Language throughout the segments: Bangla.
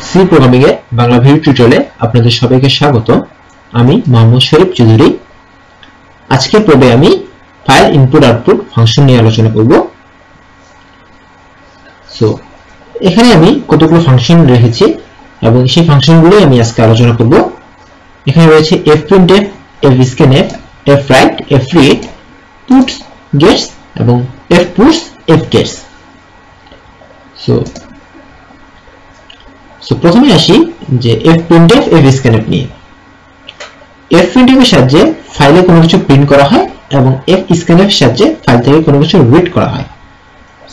সি প্রোগ্রামিং এর বাংলা ভিডিও টিউটোরিয়ালে আপনাদের সবাইকে স্বাগত। আমি মোহাম্মদ শরীফ চৌধুরী। আজকের পর্বে আমি ফাইল ইনপুট আউটপুট ফাংশন নিয়ে আলোচনা করব। সো এখানে আমি কতগুলো ফাংশন রেখেছি এবং সেই ফাংশনগুলো আমি আজকে আলোচনা করব। এখানে রয়েছে fprintf, fscanf, fwrite, fread, puts, gets এবং fputs, fgets। সো প্রথমে আসি যে fprintf, fscanf নিয়ে। fprintf এর সাহায্যে ফাইলে কোনো কিছু প্রিন্ট করা হয় এবং fscanf এর সাহায্যে ফাইল থেকে কোনো কিছু রিড করা হয়।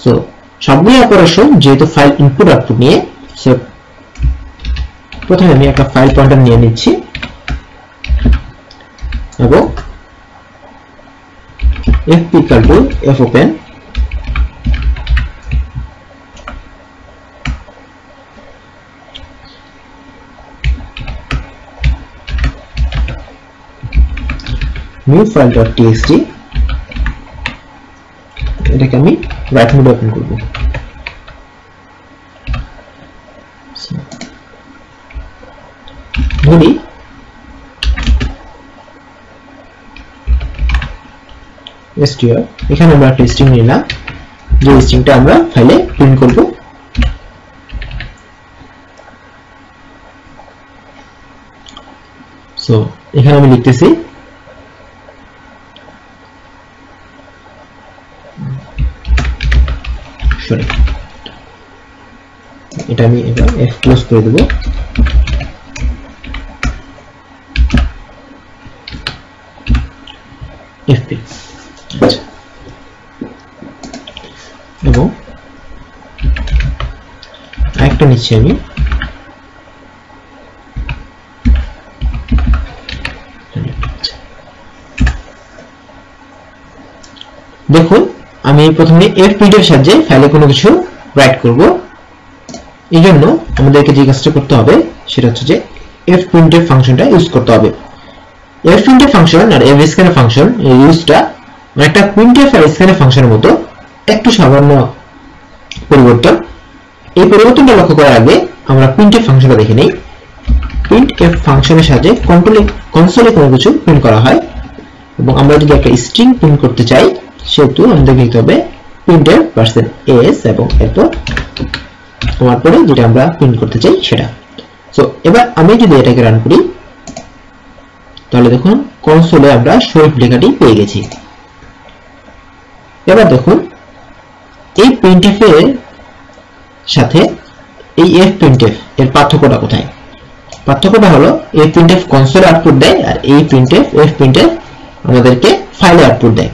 সো সবগুলো অপারেশন যেহেতু ফাইল ইনপুট আউটপুট নিয়ে, সো প্রথমে আমি একটা ফাইল পয়েন্টার নিয়ে নিচ্ছি এবং fp = fopen new file.txt এটাকে আমি রাইট মোডে ওপেন করব। ধরি str, এখানে আমরা একটা স্ট্রিং নিলাম, যে স্ট্রিংটা আমরা ফাইলে প্রিন্ট করব। সো এখানে আমি লিখতেছি এটা আমি এবার f ক্লোজ করে দেব। fp আচ্ছা, এবং আরেকটা নিচ্ছি আমি, দেখুন আমি প্রথমে fprintf এর সাহায্যে ফাইলে কোনো কিছু রাইট করব। এই জন্য আমাদেরকে যে কাজটা করতে হবে সেটা হচ্ছে যে fprintf ফাংশনটা ইউজ করতে হবে। fprintf ফাংশন আর fscanf ফাংশন এই ইউজটা একটা printf আর scanf ফাংশনের মতো একটু সামান্য পরিবর্তন। এই পরিবর্তনটা লক্ষ্য করার আগে আমরা printf ফাংশনটা দেখে নেই। printf ফাংশনের সাহায্যে কনসোলে কোনো কিছু প্রিন্ট করা হয় এবং আমরা যদি একটা স্ট্রিং প্রিন্ট করতে চাই সেহেতু আমাদেরকে লিখতে হবে printf%s এবং এরপর তোমার পরে যেটা আমরা প্রিন্ট করতে চাই সেটা। সো এবার আমি যদি এটাকে রান করি তাহলে দেখুন কনসোলে আমরা শরীফ লেখাটি পেয়ে গেছি। এবার দেখুন এই printf এর সাথে এই fprintf এর পার্থক্যটা কোথায়? পার্থক্যটা হলো এই printf কনসোলে আউটপুট দেয় আর এই fprintf আমাদেরকে ফাইলে আউটপুট দেয়।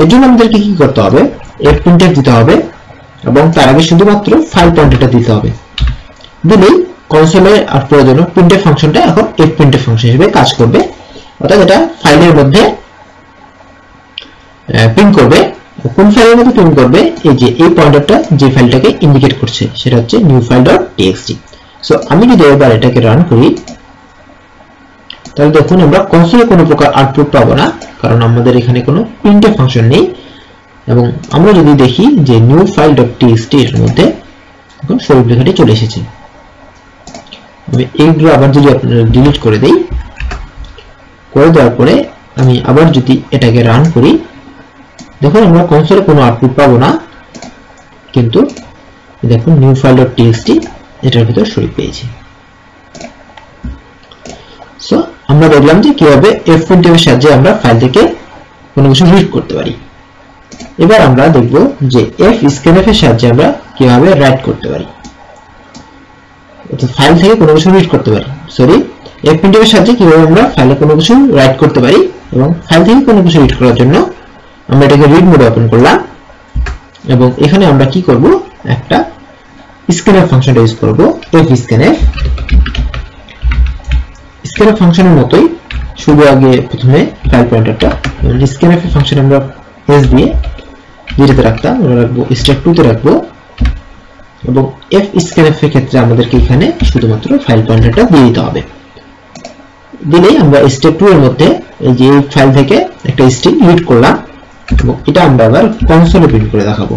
এর জন্য আমাদেরকে কি করতে হবে? fprintf দিতে হবে এবং তার আগে শুধুমাত্র ফাইল পয়েন্টারটা দিতে হবে। দিলেই কনসোলে আউটপুটের জন্য printf ফাংশনটা এখন fprintf ফাংশন হিসেবে কাজ করবে, অর্থাৎ এটা ফাইলের মধ্যে প্রিন্ট করবে। কোন ফাইলের মধ্যে প্রিন্ট করবে? এই যে এই পয়েন্টারটা যে ফাইলটাকে ইন্ডিকেট করছে সেটা হচ্ছে new file.txt। সো আমি যদি এবার এটাকে রান করি তাহলে দেখুন আমরা কনসোলে কোনো প্রকার আউটপুট পাবো না, কারণ আমাদের এখানে কোনো printf ফাংশন নেই। এবং আমরা যদি দেখি যে new file.txt এর মধ্যে এখন শরীফ লেখাটি চলে এসেছে। আমি এইগুলো আবার যদি আপনারা ডিলিট করে দেই, করে দেওয়ার পরে আমি আবার যদি এটাকে রান করি দেখুন আমরা কনসোলে কোনো আউটপুট পাবো না, কিন্তু দেখুন new file.txt এটার ভিতর শরীফ পেয়েছি। সো আমরা দেখলাম যে কিভাবে fprintf এর সাহায্যে আমরা ফাইল থেকে কোনো কিছু রিড করতে পারি। এবার আমরা দেখব যে fscanf এর সাহায্যে আমরা কিভাবে রাইট করতে পারি, অর্থাৎ ফাইল থেকে কোনো কিছু রিড করতে পারি। fprintf এর সাহায্যে কিভাবে আমরা ফাইলে কোনো কিছু রাইট করতে পারি এবং ফাইল থেকে কোনো কিছু রিড করার জন্য আমরা এটাকে রিড মোডে ওপেন করলাম এবং এখানে আমরা কি করব? একটা scanf ফাংশনটা ইউজ করব। fscanf scanf ফাংশনের মতোই শুধু আগে প্রথমে ফাইল পয়েন্টারটা scanf এর ফাংশন আমরা s দিয়ে যেটাতে রাখতাম আমরা রাখবো stack 2 তে রাখবো এবং fscanf এর ক্ষেত্রে আমাদেরকে এখানে শুধুমাত্র ফাইল পয়েন্টারটা দিয়ে দিতে হবে। দিলেই আমরা stack 2 এর মধ্যে এই যে ফাইল থেকে একটা স্ট্রিং রিড করলাম এবং এটা আমরা আবার কনসোলে প্রিন্ট করে দেখাবো।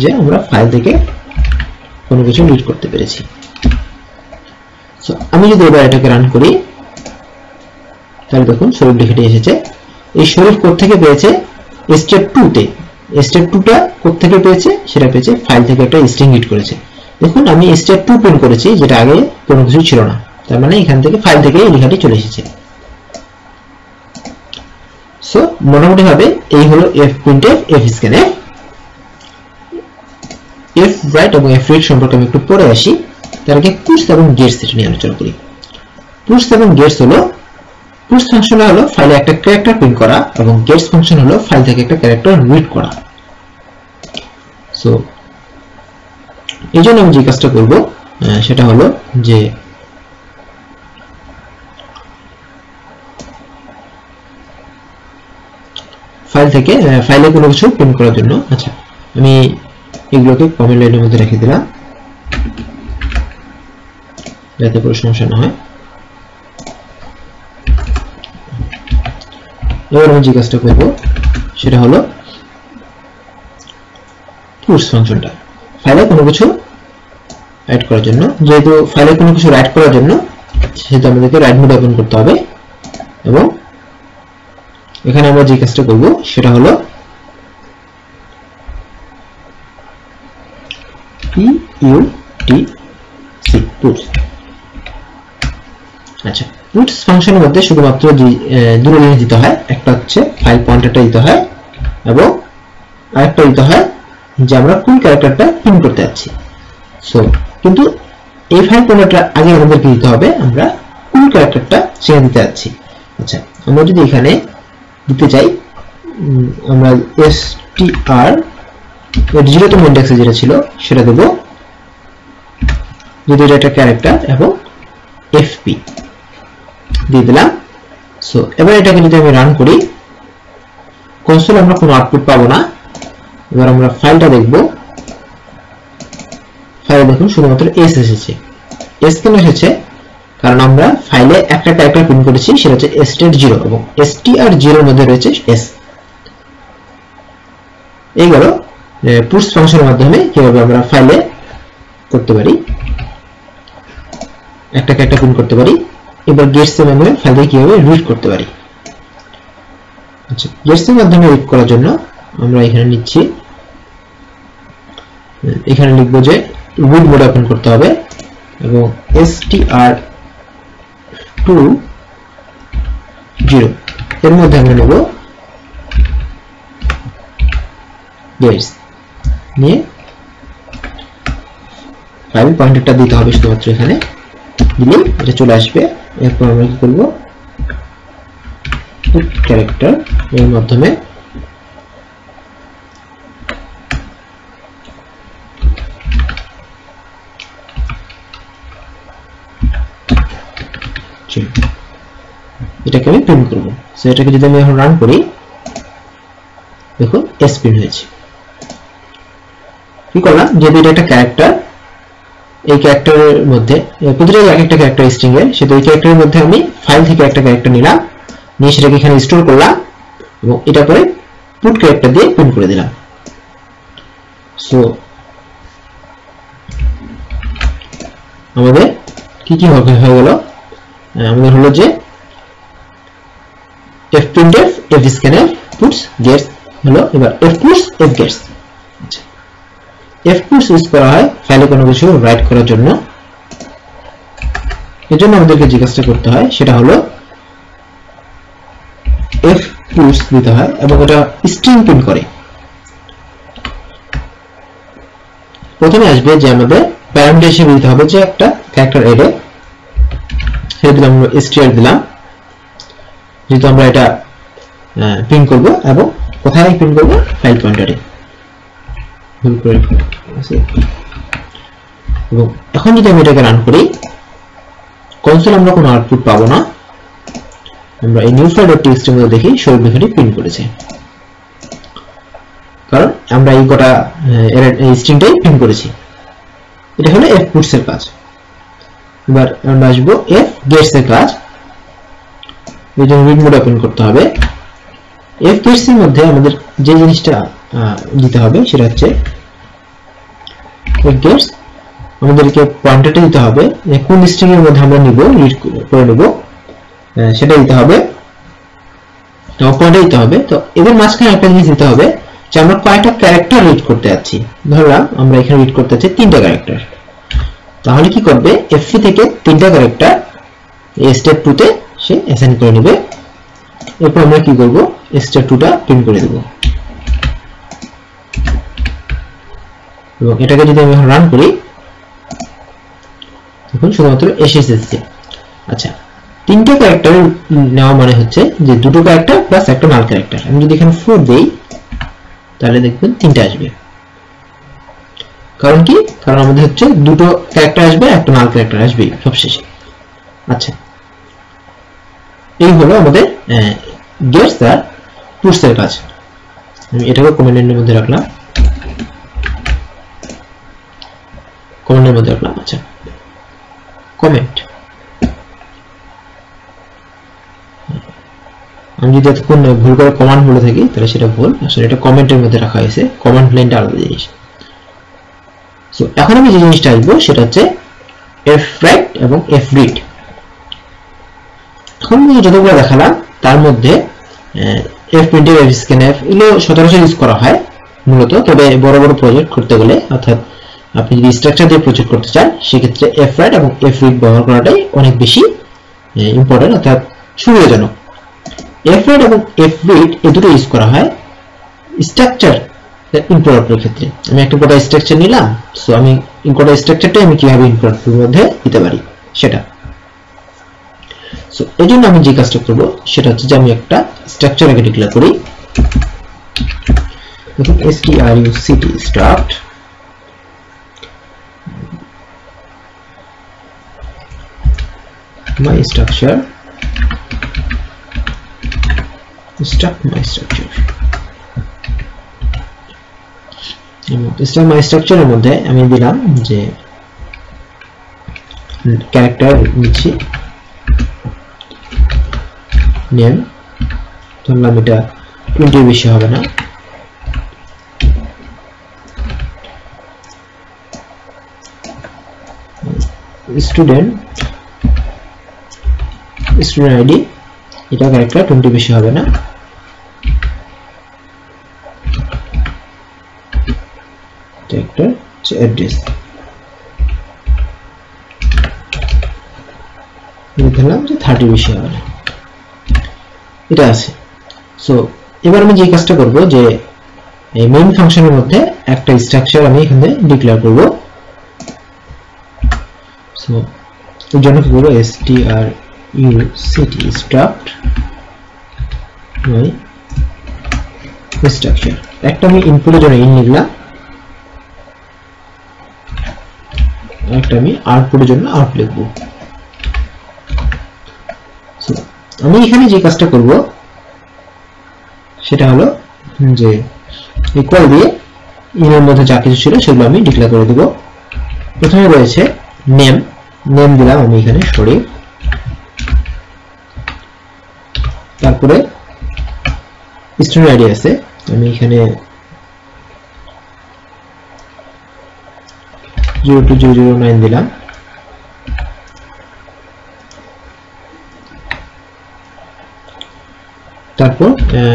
যে আমরা ফাইল থেকে কোনো কিছু রিড করতে পেরেছি। সো আমি যদি এবার এটাকে রান করি তাহলে দেখুন শরীফ লেখাটি এসেছে। এই শরীফ কোত্থেকে পেয়েছে? স্টেপ 2 তে। স্টেপ 2টা কোত্থেকে পেয়েছে? সেটা পেয়েছে ফাইল থেকে একটা স্ট্রিং রিড করেছে। দেখুন আমি স্টেপ 2 প্রিন্ট করেছি, যেটা আগে কোনো কিছু ছিল না, তার মানে এখান থেকে ফাইল থেকে এই লেখাটি চলে এসেছে। সো মোটামুটি ভাবে এই হলো fprintf fscanf। fwrite এবং fread সম্পর্কে আমি একটু পরে আসি, তার আগে push এবং gets এটা নিয়ে আলোচনা করি। push এবং gets হলো, push ফাংশন হলো ফাইলে একটা ক্যারেক্টার প্রিন্ট করা এবং gets ফাংশন হলো ফাইল থেকে একটা ক্যারেক্টার রিড করা। সো এই জন্য আমি যে কাজটা করব সেটা হলো যে ফাইল থেকে ফাইলে কোনো কিছু প্রিন্ট করার জন্য, আচ্ছা আমি এগুলোকে কমেন্ট লাইনের মধ্যে রেখে দিলাম যাতে কোনো সমস্যা না হয়। এবার আমি যে কাজটা করব সেটা হলো পুশ ফাংশনটা ফাইলে কোনো কিছু রাইট করার জন্য, যেহেতু ফাইলে কোনো কিছু রাইট করার জন্য সেহেতু আমাদেরকে রাইট মোড ওপেন করতে হবে এবং এখানে আমরা যে কাজটা করব সেটা হলো puts। আচ্ছা puts ফাংশনের মধ্যে শুধুমাত্র দুটো জিনিস দিতে হয়, একটা হচ্ছে ফাইল পয়েন্টারটা দিতে হয় এবং আরেকটা দিতে হয় যে আমরা কোন ক্যারেক্টারটা প্রিন্ট করতে যাচ্ছি। সো কিন্তু এই ফাইল পয়েন্টারটা আগে আমাদেরকে দিতে হবে আমরা কোন ক্যারেক্টারটা সেখানে দিতে যাচ্ছি। আচ্ছা আমরা যদি এখানে দিতে চাই আমরা str এর 0তম ইন্ডেক্সে যেটা ছিল সেটা দেব, যদি এটা একটা ক্যারেক্টার এবং fp দিয়ে দিলাম। সো এবার এটাকে যদি আমি রান করি কনসোলে আমরা কোনো আউটপুট পাবো না। এবার আমরা ফাইলটা দেখব, ফাইলে দেখুন শুধুমাত্র s এসেছে। s কেন এসেছে? কারণ আমরা ফাইলে একটা ক্যারেক্টার প্রিন্ট করেছি সেটা হচ্ছে str0 এবং str0 এর মধ্যে রয়েছে s। এই গেল পুশ ফাংশনের মাধ্যমে কিভাবে আমরা ফাইলে করতে পারি, একটা ক্যারেক্টার প্রিন্ট করতে পারি। এবার গেটস এর মাধ্যমে ফাইলে কিভাবে রিড করতে পারি। আচ্ছা গেটস এর মাধ্যমে রিড করার জন্য আমরা এখানে নিচ্ছি, এখানে লিখব যে রিড মোড ওপেন করতে হবে এবং str20 এর মধ্যে আমরা নেব গেটস, নিয়ে ফাইল পয়েন্টারটা দিতে হবে শুধুমাত্র এখানে দিলে এটা চলে আসবে। এরপর আমরা কি করব পুট ক্যারেক্টার এর মাধ্যমে এটাকে আমি প্রিন্ট করব। সো এটাকে যদি আমি এখন রান করি দেখুন s প্রিন্ট হয়েছে। কি করলাম, যদি এটা একটা ক্যারেক্টার, এই ক্যারেক্টারের মধ্যে প্রতিটা একটা ক্যারেক্টার স্ট্রিং এর, সেটা এই ক্যারেক্টারের মধ্যে আমি ফাইল থেকে একটা ক্যারেক্টার নিলাম, নিয়ে সেটাকে এখানে স্টোর করলাম এবং এটা পরে পুট ক্যারেক্টার দিয়ে প্রিন্ট করে দিলাম। সো আমাদের কি কি হয়ে গেল, আমাদের হলো যে fprintf fscanf puts gets হলো। এবার fputs fgets, আচ্ছা fputs ইউজ করা হয় ফাইলে কোনো কিছু রাইট করার জন্য। এর জন্য আমাদেরকে যে কাজটা করতে হয় সেটা হলো fputs দিতে হয় এবং এটা স্ট্রিং প্রিন্ট করে। প্রথমে আসবে যে আমাদের প্যারামিটার হিসেবে দিতে হবে যে একটা ক্যারেক্টার অ্যারে, সেটা দিলাম str দিলাম, যেহেতু আমরা এটা প্রিন্ট করব এবং কোথায় প্রিন্ট করব ফাইল পয়েন্টারে। এবং এখন যদি আমি এটাকে রান করি কনসোলে আমরা কোনো আউটপুট পাবো না। আমরা এই নিউ ফাইল.txt এর মধ্যে দেখি শরীফ লেখাটি প্রিন্ট করেছে, কারণ আমরা এই গোটা এই স্ট্রিংটাই প্রিন্ট করেছি। এটা হলো fputs এর কাজ। এবার আমরা আসবো fgets এর কাজ। এই জন্য রিড মোড ওপেন করতে হবে। fgets এর মধ্যে আমাদের যে জিনিসটা দিতে হবে সেটা হচ্ছে গেটস আমাদেরকে পয়েন্টারটা দিতে হবে যে কোন স্ট্রিং এর মধ্যে আমরা নিব রিড করে নেব সেটা দিতে হবে তো পয়েন্টার দিতে হবে তো এদের মাঝখানে একটা জিনিস দিতে হবে যে আমরা কয়টা ক্যারেক্টার রিড করতে যাচ্ছি ধরলাম আমরা এখানে রিড করতে যাচ্ছি 3টা ক্যারেক্টার তাহলে কি করবে fc থেকে 3টা ক্যারেক্টার এই স্টেপ 2 তে সে অ্যাসাইন করে নেবে এরপর আমরা কি করব স্টেপ 2টা প্রিন্ট করে দেব এবং এটাকে যদি আমি রান করি দেখুন শুধুমাত্র এসএসএসসি আচ্ছা 3টা ক্যারেক্টার নেওয়া মানে হচ্ছে যে দুটো ক্যারেক্টার প্লাস একটা নাল ক্যারেক্টার আমি যদি এখানে 4 দেই তাহলে দেখবেন 3টা আসবে কারণ কি কারণ আমাদের হচ্ছে দুটো ক্যারেক্টার আসবে একটা নাল ক্যারেক্টার আসবে সবশেষে আচ্ছা এই হলো আমাদের গেটস আর পুটস এর কাজ আমি এটাকে কমেন্টের মধ্যে রাখলাম আচ্ছা কমেন্ট আমি যদি এতক্ষণ ভুল করে কমান্ড বলে থাকি তাহলে সেটা ভুল আসলে এটা কমেন্টের মধ্যে রাখা হয়েছে কমান্ড লাইনটা আলাদা জিনিস সো এখন আমি যে জিনিসটা আসবো সেটা হচ্ছে fwrite এবং fread এখন আমি যতগুলো দেখালাম তার মধ্যে fprintf fscanf এগুলো সচরাচর ইউজ করা হয় মূলত তবে বড় বড় প্রজেক্ট করতে গেলে অর্থাৎ আপনি যদি স্ট্রাকচার দিয়ে প্রজেক্ট করতে চান সেক্ষেত্রে fwrite এবং fread ব্যবহার করাটাই অনেক বেশি ইম্পর্টেন্ট অর্থাৎ সুবিধাজনক fwrite এবং fread এই দুটো ইউজ করা হয় স্ট্রাকচার ইনপুট আউটপুটের ক্ষেত্রে আমি একটা গোটা স্ট্রাকচার নিলাম সো আমি গোটা স্ট্রাকচারটা আমি কিভাবে ইনপুট আউটপুটের মধ্যে দিতে পারি সেটা সো এজন্য আমি যে কাজটা করব সেটা হচ্ছে যে আমি একটা স্ট্রাকচার আগে ডিক্লেয়ার করি দেখুন struct struct my structure struct my structure my structure এর মধ্যে আমি দিলাম যে ক্যারেক্টার নিচ্ছি নেম ধরলাম এটা 20 এর বেশি হবে না স্টুডেন্ট আইডি এটা ক্যারেক্টার 20 বেশি হবে না ক্যারেক্টার অ্যাড্রেস ধরলাম যে 30 বেশি হবে না এটা আছে সো এবার আমি যে কাজটা করব যে এই মেইন ফাংশনের মধ্যে একটা স্ট্রাকচার আমি এখানে ডিক্লেয়ার করব সো এর জন্য কি করব struct my structure একটা আমি ইনপুটের জন্য ইন লিখলাম একটা আমি আউটপুটের জন্য আউট লিখব সো আমি এখানে যে কাজটা করব সেটা হলো যে ইকুয়াল দিয়ে ইনের মধ্যে যা কিছু ছিল সেগুলো আমি ডিক্লেয়ার করে দেব প্রথমে রয়েছে নেম দিলাম আমি এখানে শরীফ তারপরে স্টুডেন্ট আইডি আছে আমি এখানে 02009 দিলাম তারপর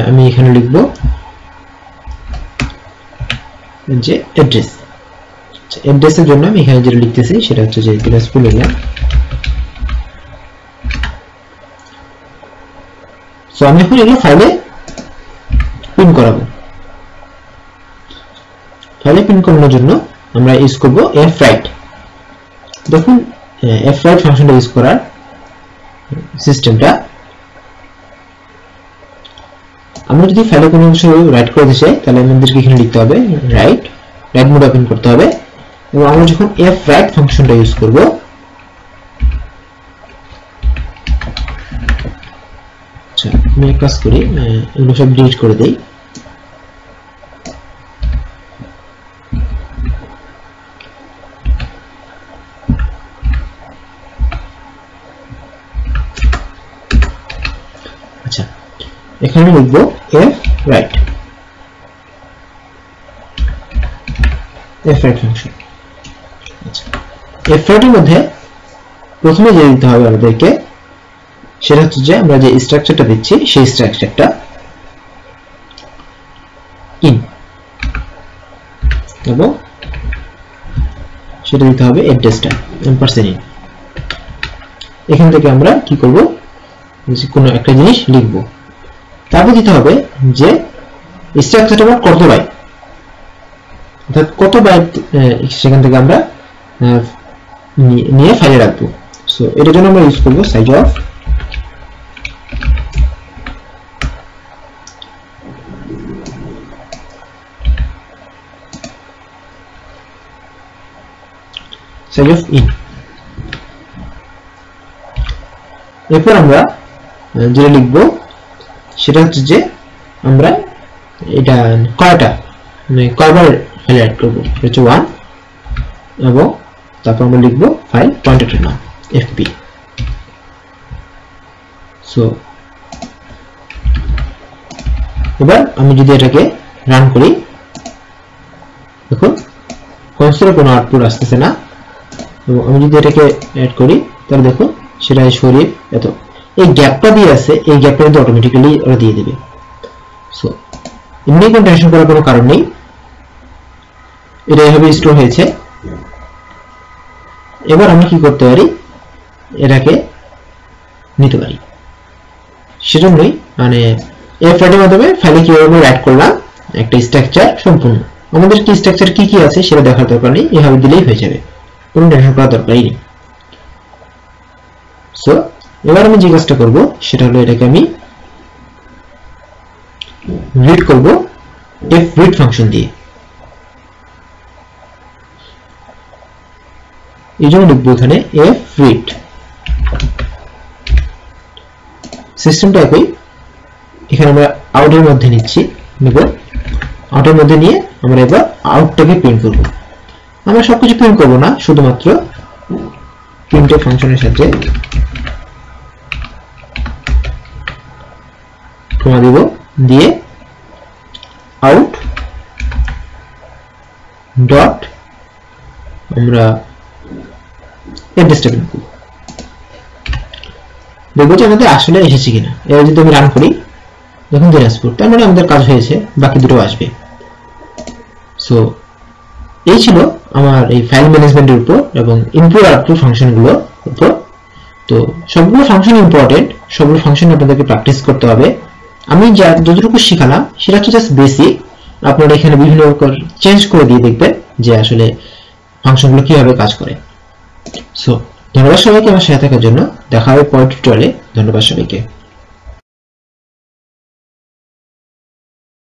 আমি এখানে লিখব যে অ্যাড্রেসের জন্য আমি এখানে যেটা লিখতেছি সেটা হচ্ছে যে দিনাজপুর লিখলাম সো আমি এখন এগুলো ফাইলে প্রিন্ট করাবো ফাইলে প্রিন্ট করানোর জন্য আমরা ইউজ করব fwrite দেখুন fwrite ফাংশনটা ইউজ করার সিস্টেমটা আমরা যদি ফাইলে কোনো কিছু রাইট করতে চাই তাহলে আমাদেরকে এখানে লিখতে হবে রাইট মোড ওপেন করতে হবে এবং আমরা যখন fwrite ফাংশনটা ইউজ করব আচ্ছা আমি এক কাজ করি এগুলো সব ডিলিট করে দেই আচ্ছা এখানে লিখব fwrite ফাংশন F8 এর মধ্যে প্রথমে যে দিতে হবে আমাদেরকে সেটা হচ্ছে যে আমরা যে স্ট্রাকচারটা দিচ্ছি সেই স্ট্রাকচারটা ইন, এবং সেটা দিতে হবে অ্যাড্রেসটা $in। এখান থেকে আমরা কি করব, যে কোনো একটা জিনিস লিখব, তারপর দিতে হবে যে স্ট্রাকচারটা আবার কত বাইট, অর্থাৎ কত বাইট সেখান থেকে আমরা নিয়ে ফাইলে রাখবো। সো এটার জন্য আমরা ইউজ করব সাইজ অফ in। এরপর আমরা যেটা লিখব সেটা হচ্ছে যে আমরা এটা কয়বার ফাইল অ্যাড করব, এটা হচ্ছে 1, এবং তারপর আমরা লিখব ফাইল পয়েন্টারের নাম fp। সো এবার আমি যদি এটাকে রান করি, দেখুন কনসোলে কোনো আউটপুট আসতেছে না, এবং আমি যদি এটাকে অ্যাড করি তাহলে দেখুন সেটা সরিয়ে এত এই গ্যাপটা দিয়ে আছে, এই গ্যাপটা কিন্তু অটোমেটিক্যালি ওরা দিয়ে দেবে। সো এমনি কোনো টেনশন করার কোনো কারণ নেই, এটা এইভাবে স্টোর হয়েছে। এবার আমরা কি করতে পারি, এটাকে নিতে পারি, সেজন্যই মানে F8 এর মাধ্যমে ফাইলে কিভাবে আমরা অ্যাড করলাম একটা স্ট্রাকচার সম্পূর্ণ। আমাদের কি স্ট্রাকচার কি কি আছে সেটা দেখার দরকার নেই, এভাবে দিলেই হয়ে যাবে, কোনো টেনশন করার দরকারই নেই। সো এবার আমি যে কাজটা করব সেটা হলো এটাকে আমি রিড করব fread ফাংশন দিয়ে। এই জন্য লিখবো এখানে fread। সিস্টেমটা একই, এখানে আমরা আউটের মধ্যে নিচ্ছি, নেব আউটের মধ্যে নিয়ে আমরা এবার আউটটাকে প্রিন্ট করব। আমরা সবকিছু প্রিন্ট করব না, শুধুমাত্র প্রিন্টফ ফাংশনের সাথে কমা দিব, দিয়ে আউট ডট আমরা অ্যাড্রেসটা প্রিন্ট করব। দেখবো যে আমাদের আসলে এসেছে কিনা। এবার যদি আমি রান করি, দেখুন দিনাজপুর, তার মানে আমাদের কাজ হয়েছে, বাকি দুটো আসবে। সো এই ছিল আমার এই ফাইল ম্যানেজমেন্টের উপর এবং ইনপুট আউটপুট ফাংশনগুলোর উপর। তো সবগুলো ফাংশন ইম্পর্টেন্ট, সবগুলো ফাংশন আপনাদেরকে প্র্যাকটিস করতে হবে। আমি যতটুকু শিখালাম সেটা হচ্ছে জাস্ট বেসিক, আপনারা এখানে বিভিন্ন চেঞ্জ করে দিয়ে দেখবেন যে আসলে ফাংশনগুলো কিভাবে কাজ করে। সো ধন্যবাদ সবাইকে আমার সাথে থাকার জন্য, দেখা হবে পরের টিউটোরিয়ালে। ধন্যবাদ সবাইকে।